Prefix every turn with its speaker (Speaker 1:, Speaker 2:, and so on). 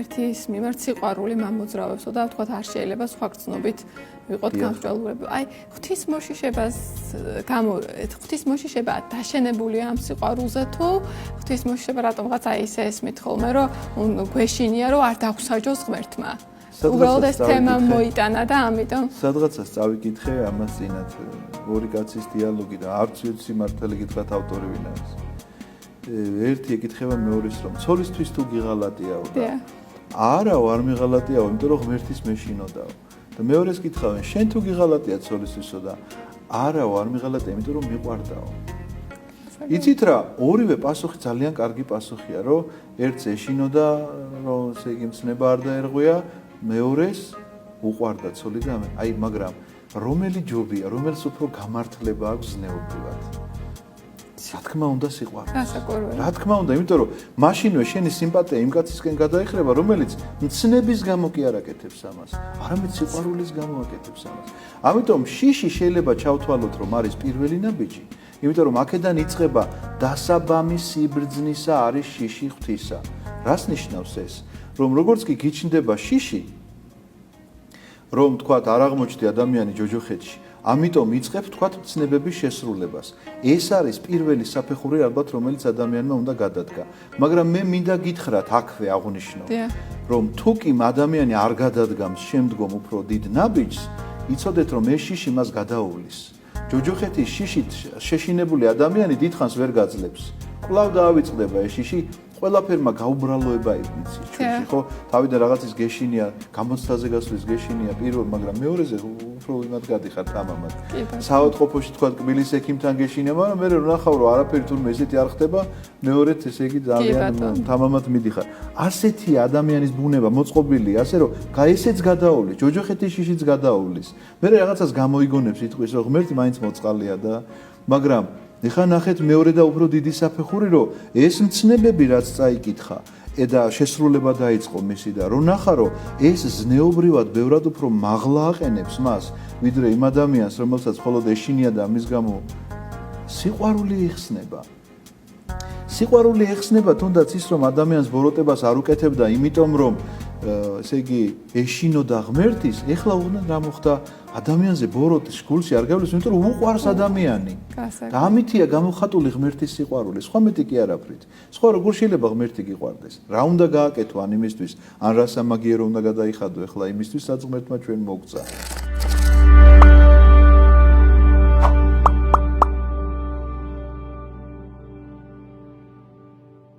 Speaker 1: ერთის მიმართ სიყვარული მამოძრავებსო და თქვათ არ შეიძლება სხვა გრძნობით ვიყოთ გამსჭვალურები. აი, ღვთისმოშიშება დაშენებულია ამ სიყვარულზე თუ ღვთისმოშიშება რატომღაც აი ესე ესმით ხოლმე, რომ გვეშინია, რომ არ დაგუსაჯოს ღმერთმა. უბრალოდ ეს თემა მოიტანა და ამიტომ
Speaker 2: სადღაცას წავიკითხე ამას წინათ ორი კაცის დიალოგი და არც ვიცი მართალი გითხრათ ავტორი ვინ არის. ერთი ეკითხება მეორეს რომ ცოლისთვის თუ გიღალატიაო და არაო არ მიღალატიაო, იმიტომ რომ ღმერთის მეშინოდაო. და მეორეს კითხავენ შენ თუ გიღალატია ცოლისთვისო და არაო არ მიღალატია, იმიტომ რომ მიყვარდაო. იცით რა, ორივე პასუხი ძალიან კარგი პასუხია, რომ ერთს ეშინოდა, რომ ესე იგი მცნება არ დაერღვია, მეორეს უყვარდა ცოლი და აი, მაგრამ რომელი ჯობია, რომელს უფრო გამართლება აქვს ზნეობრივად? რა თქმა უნდა სიყვარულს. რა თქმა უნდა, იმიტომ რომ მაშინვე შენი სიმპათია იმ კაცისკენ გადაიხრება, რომელიც მცნების გამო კი არ აკეთებს ამას, არამედ სიყვარულის გამო აკეთებს ამას. ამიტომ შიში შეიძლება ჩავთვალოთ, რომ არის პირველი ნაბიჯი, იმიტომ რომ აქედან იწყება დასაბამი სიბრძნისა არის შიში ღვთისა. რას ნიშნავს ეს? რომ როგორც კი გიჩნდება შიში, რომ თქვათ არ აღმოჩნდი ადამიანი ჯოჯოხეთში, ამიტომ იწყებს თქვათ მცნებების შესრულებას. ეს არის პირველი საფეხური ალბათ, რომელიც ადამიანმა უნდა გადადგა. მაგრამ მე მინდა გითხრათ აქვე აღვნიშნო, რომ თუ კი ადამიანი არ გადადგამს შემდგომ უფრო დიდ ნაბიჯს, იცოდეთ რომ ეს შიში მას გადაუვლის. ჯოჯოხეთის შიშით შეშინებული ადამიანი დიდხანს ვერ გაძლებს. კვლავ დაავიწყდება ეს შიში. ყველაფერმა გაუბრალოება იცი ჩვენში, ხო? თავიდან რაღაცის გეშინია, გამოცდაზე გასვლის გეშინია პირველ, მაგრამ მეორეზე უფრო იმად გადიხართ ამამად. საავადმყოფოში თქვა კბილის ექიმთან გეშინია, მაგრამ მე ვნახავ რომ არაფერი თურმე ესეთი არ ხდება, მეორეც ესე იგი ძალიან თამამად მიდიხარ. ასეთია ადამიანის ბუნება მოწყობილია, ასე რომ ესეც გადაუვლის, ჯოჯოხეთის შიშიც გადაუვლის. მე რაღაცას გამოიგონებს იტყვის, რომ ღმერთი მაინც მოწყალია და მაგრამ ეხლა ნახეთ მეორე და უფრო დიდი საფეხური, რომ ეს მცნებები რაც წაიკითხა და შესრულება დაიწყო მისი და რომ ნახა, რომ ეს ზნეობრივად ბევრად უფრო მაღლა აყენებს მას, ვიდრე იმ ადამიანს, რომელსაც მხოლოდ ეშინია და ამის გამო სიყვარული იხსნება. სიყვარული ეხსნება თუნდაც ის, რომ ადამიანს ბოროტებას არ უკეთებდა, იმიტომ რომ ესე იგი ეშინოდა ღმერთის, ეხლა უნდა რა მოხდა ადამიანზე ბოროტის გულში არ გავლის, იმიტომ რომ უყვარს ადამიანი. და ამითია გამოხატული ღმერთის სიყვარული. სხვა მეტი კი არაფრით. სხვა როგორ შეიძლება ღმერთი გიყვარდეს? რა უნდა გააკეთო ან იმისთვის, ან რა სამაგიერო უნდა გადაიხადო ეხლა იმისთვის, რაც ღმერთმა ჩვენ მოგწა.